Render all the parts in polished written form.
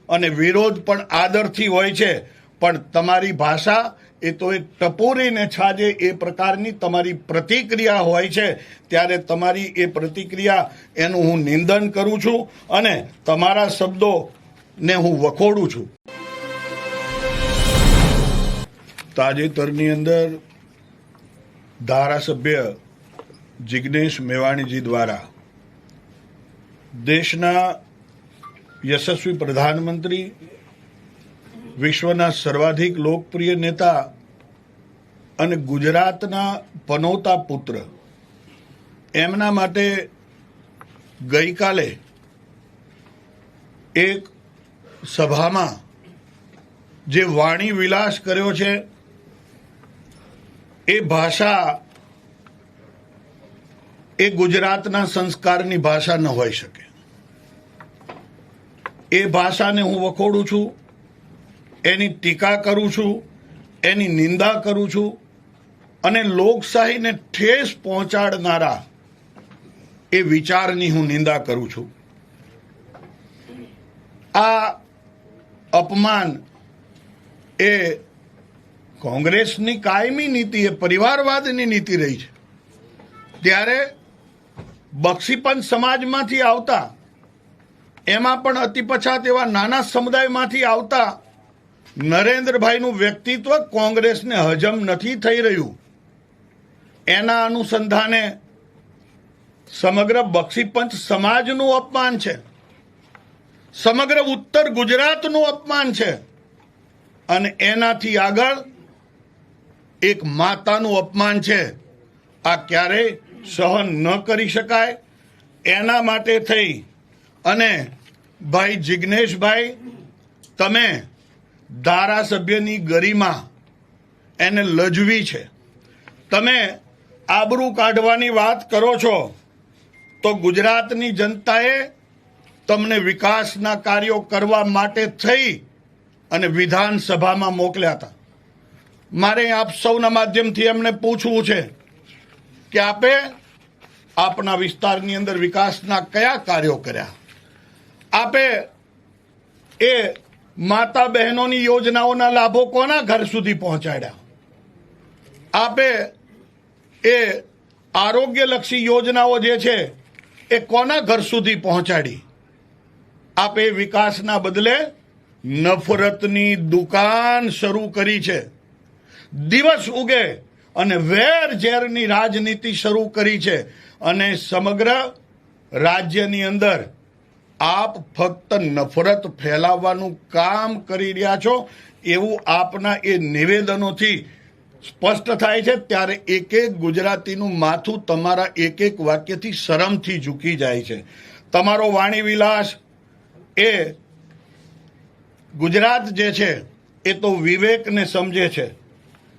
અને વિરોધ પણ આદરથી હોય છે, પણ તમારી ભાષા એ તો એક ટપોરીને છાજે એ પ્રકારની તમારી પ્રતિક્રિયા હોય છે, ત્યારે તમારી એ પ્રતિક્રિયા એનું હું નિંદન કરું છું અને તમારા શબ્દોને હું વખોડું છું. તાજેતરની અંદર ધારાસભ્ય જિગ્નેશ મેવાણીજી દ્વારા દેશના યશસ્વી પ્રધાનમંત્રી, વિશ્વના સર્વાધિક લોકપ્રિય નેતા અને ગુજરાતના પનોતા પુત્ર એમના માટે ગઈકાલે એક સભામાં જે વાણી વિલાસ કર્યો છે એ ભાષા એ ગુજરાતના સંસ્કારની ભાષા ન હોઈ શકે. એ ભાષાને હું વખોડું છું, એની ટીકા કરું છું, એની નિંદા કરું છું અને લોકશાહીને ઠેસ પહોંચાડનારા એ વિચારની હું નિંદા કરું છું. આ અપમાન એ કોંગ્રેસની કાયમી નીતિ, એ પરિવારવાદની નીતિ રહી છે. ત્યારે બક્ષીપંચ સમાજમાંથી આવતા, એમાં પણ અતિ પછાત એવા નાના સમુદાયમાંથી આવતા નરેન્દ્રભાઈનું વ્યક્તિત્વ કોંગ્રેસને હજમ નથી થઈ રહ્યું. એના અનુસંધાને સમગ્ર બક્ષીપંચ સમાજનું અપમાન છે, સમગ્ર ઉત્તર ગુજરાતનું અપમાન છે અને એનાથી આગળ એક માતાનું અપમાન છે. આ ક્યારેય સહન ન કરી શકાય. એના માટે થઈ અને ભાઈ જિગ્નેશભાઈ, તમે ધારાસભ્યની ગરિમા એને લજવી છે. તમે આબરૂ કાઢવાની વાત કરો છો તો ગુજરાતની જનતાએ તમને વિકાસના કાર્યો કરવા માટે થઈ અને વિધાનસભામાં મોકલ્યા હતા. મારે આપ સૌના માધ્યમથી એમને પૂછવું છે કે આપે આપના વિસ્તારની અંદર વિકાસના કયા કાર્યો કર્યા? આપે એ માતા બહેનોની યોજનાઓના લાભો કોના ઘર સુધી પહોંચાડ્યા? આપે એ આરોગ્યલક્ષી યોજનાઓ જે છે એ કોના ઘર સુધી પહોંચાડી? આપે વિકાસના બદલે નફરતની દુકાન શરૂ કરી છે. દિવસ ઉગે અને વેર ઝેરની રાજનીતિ શરૂ કરી છે અને સમગ્ર રાજ્યની અંદર આપ ફક્ત નફરત ફેલાવવાનું કામ કરી રહ્યા છો એવું આપના એ નિવેદનોથી સ્પષ્ટ થાય છે. ત્યારે એક એક ગુજરાતીનું માથું તમારા એક એક વાક્યથી શરમથી ઝૂકી જાય છે. તમારો વાણી વિલાસ એ ગુજરાત જે છે એ તો વિવેકને સમજે છે.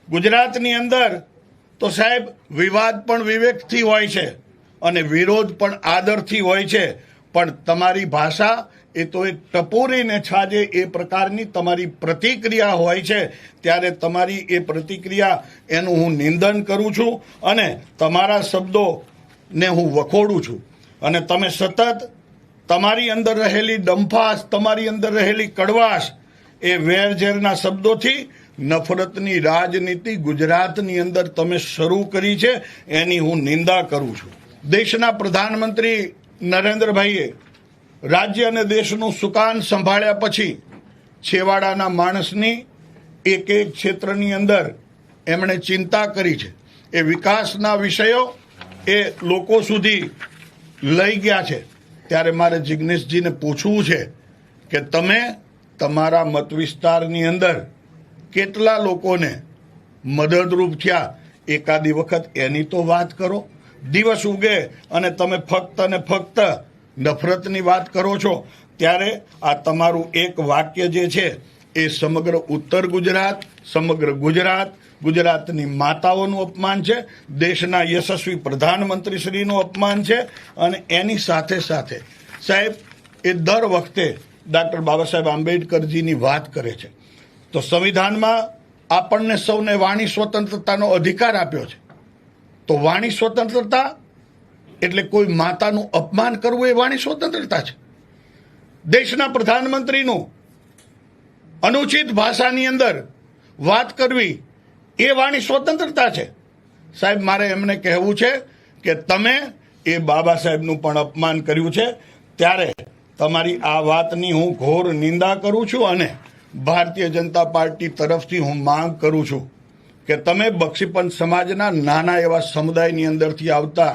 ગુજરાતની અંદર તો સાહેબ વિવાદ પણ વિવેકથી હોય છે અને વિરોધ પણ આદરથી હોય છે, પણ તમારી ભાષા એ તો એક ટપોરીને છાજે એ પ્રકારની તમારી પ્રતિક્રિયા હોય છે. ત્યારે તમારી એ પ્રતિક્રિયા એનું હું નિંદન કરું છું અને તમારા શબ્દોને હું વખોડું છું. અને તમે સતત તમારી અંદર રહેલી ડંફાસ, તમારી અંદર રહેલી કડવાશ, એ વેરઝેરના શબ્દોથી નફરતની રાજનીતિ ગુજરાતની અંદર તમે શરૂ કરી છે, એની હું નિંદા કરું છું. દેશના પ્રધાનમંત્રી નરેન્દ્રભાઈએ રાજ્ય અને દેશનું સુકાન સંભાળ્યા પછી છેવાડાના માણસની એક એક ક્ષેત્રની અંદર એમણે ચિંતા કરી છે. એ વિકાસના વિષયો એ લોકો સુધી લઈ ગયા છે. ત્યારે મારે જિગ્નેશજીને પૂછવું છે કે તમે તમારા મત વિસ્તારની અંદર કેટલા લોકોને મદદરૂપ થયા? એકાદી વખત એની તો વાત કરો. દિવસ ઉગે અને તમે ફક્ત ને ફક્ત નફરતની વાત કરો છો. ત્યારે આ તમારું એક વાક્ય જે છે એ સમગ્ર ઉત્તર ગુજરાત, સમગ્ર ગુજરાત, ગુજરાતની માતાઓનું અપમાન છે, દેશના યશસ્વી પ્રધાનમંત્રીશ્રીનું અપમાન છે. અને એની સાથે સાથે સાહેબ એ દર વખતે ડૉક્ટર બાબા સાહેબ આંબેડકરજીની વાત કરે છે. તો સંવિધાનમાં આપણને સૌને વાણી સ્વતંત્રતાનો અધિકાર આપ્યો છે. તો વાણી સ્વતંત્રતા એટલે કોઈ માતાનું અપમાન કરવું એ વાણી સ્વતંત્રતા છે. દેશના પ્રધાનમંત્રીનું અનુચિત ભાષાની અંદર વાત કરવી એ વાણી સ્વતંત્રતા છે. સાહેબ, મારે એમને કહેવું છે કે તમે એ બાબા સાહેબનું પણ અપમાન કર્યું છે, ત્યારે તમારી આ વાતની હું ઘોર નિંદા કરું છું અને ભારતીય જનતા પાર્ટી તરફથી હું માંગ કરું છું કે તમે બક્ષીપંથ સમાજના નાના એવા સમુદાયની અંદરથી આવતા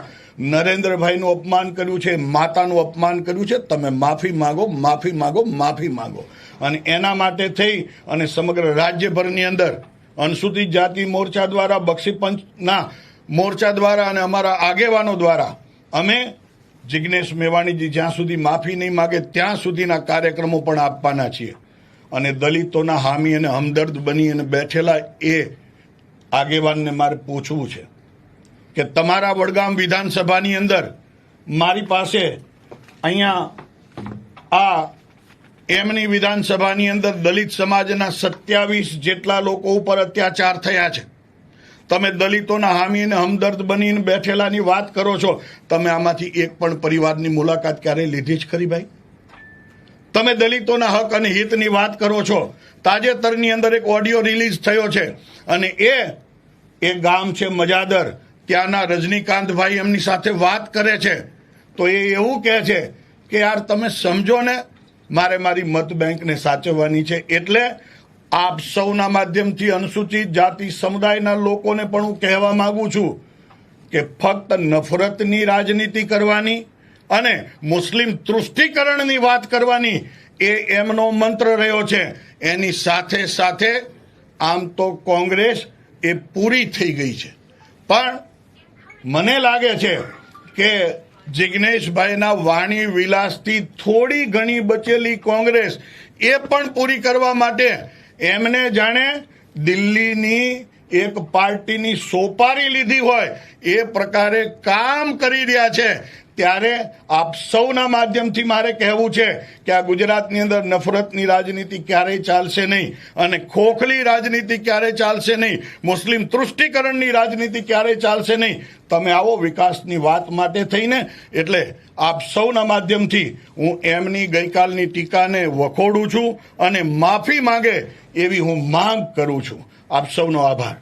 નરેન્દ્રભાઈનું અપમાન કર્યું છે, માતાનું અપમાન કર્યું છે, તમે માફી માંગો, માફી માંગો, માફી માંગો. અને એના માટે થઈ અને સમગ્ર રાજ્યભરની અંદર અનુસૂચિત જાતિ મોરચા દ્વારા, બક્ષીપંથના મોરચા દ્વારા અને અમારા આગેવાનો દ્વારા અમે જિગ્નેશ મેવાણીજી જ્યાં સુધી માફી નહીં માગે ત્યાં સુધીના કાર્યક્રમો પણ આપવાના છીએ. અને દલિતોના હામી અને હમદર્દ બની અને બેઠેલા એ આગેવાનને મારે પૂછવું છે કે તમારા વડગામ વિધાનસભાની અંદર મારી પાસે અહીંયા આ એમની વિધાનસભાની અંદર દલિત સમાજના 27 જેટલા લોકો ઉપર અત્યાચાર થયા છે. તમે દલિતોના હામી અને હમદર્દ બનીને બેઠેલાની વાત કરો છો. તમે આમાંથી એક પણ પરિવારની મુલાકાત ક્યારેય લીધી જ ખરી ભાઈ? તમે દલિતોના હક અને હિતની વાત કરો છો. તાજેતરની અંદર એક ઓડિયો રિલીઝ થયો છે અને એ ગામ છે મજાદર, ત્યાંના રજનીકાંતભાઈ એમની સાથે વાત કરે છે તો એ એવું કહે છે કે યાર તમે સમજો ને, મારે મારી મત બેંકને સાચવવાની છે. એટલે આપ સૌના માધ્યમથી અનુસૂચિત જાતિ સમુદાયના લોકોને પણ હું કહેવા માંગુ છું કે ફક્ત નફરતની રાજનીતિ કરવાની અને મુસ્લિમ તૃષ્ટિકરણની વાત કરવાની એ એમનો મંત્ર રહ્યો છે. એની સાથે સાથે આમ તો કોંગ્રેસ એ પૂરી થઈ ગઈ છે, પણ મને લાગે છે કે જિગ્નેશભાઈના વાણી વિલાસથી થોડી ઘણી બચેલી કોંગ્રેસ એ પણ પૂરી કરવા માટે એમને જાણે દિલ્હીની એક પાર્ટીની સોપારી લીધી હોય એ પ્રકારે કામ કરી રહ્યા છે. ત્યારે આપ સૌના માધ્યમથી મારે કહેવું છે કે આ ગુજરાતની અંદર નફરતની રાજનીતિ ક્યારેય ચાલશે નહીં અને ખોખલી રાજનીતિ ક્યારેય ચાલશે નહીં, મુસ્લિમ તૃષ્ટિકરણની રાજનીતિ ક્યારેય ચાલશે નહીં. તમે આવો વિકાસની વાત માટે થઈને, એટલે આપ સૌના માધ્યમથી હું એમની ગઈકાલની ટીકાને વખોડું છું અને માફી માંગે એવી હું માંગ કરું છું. આપ સૌનો આભાર.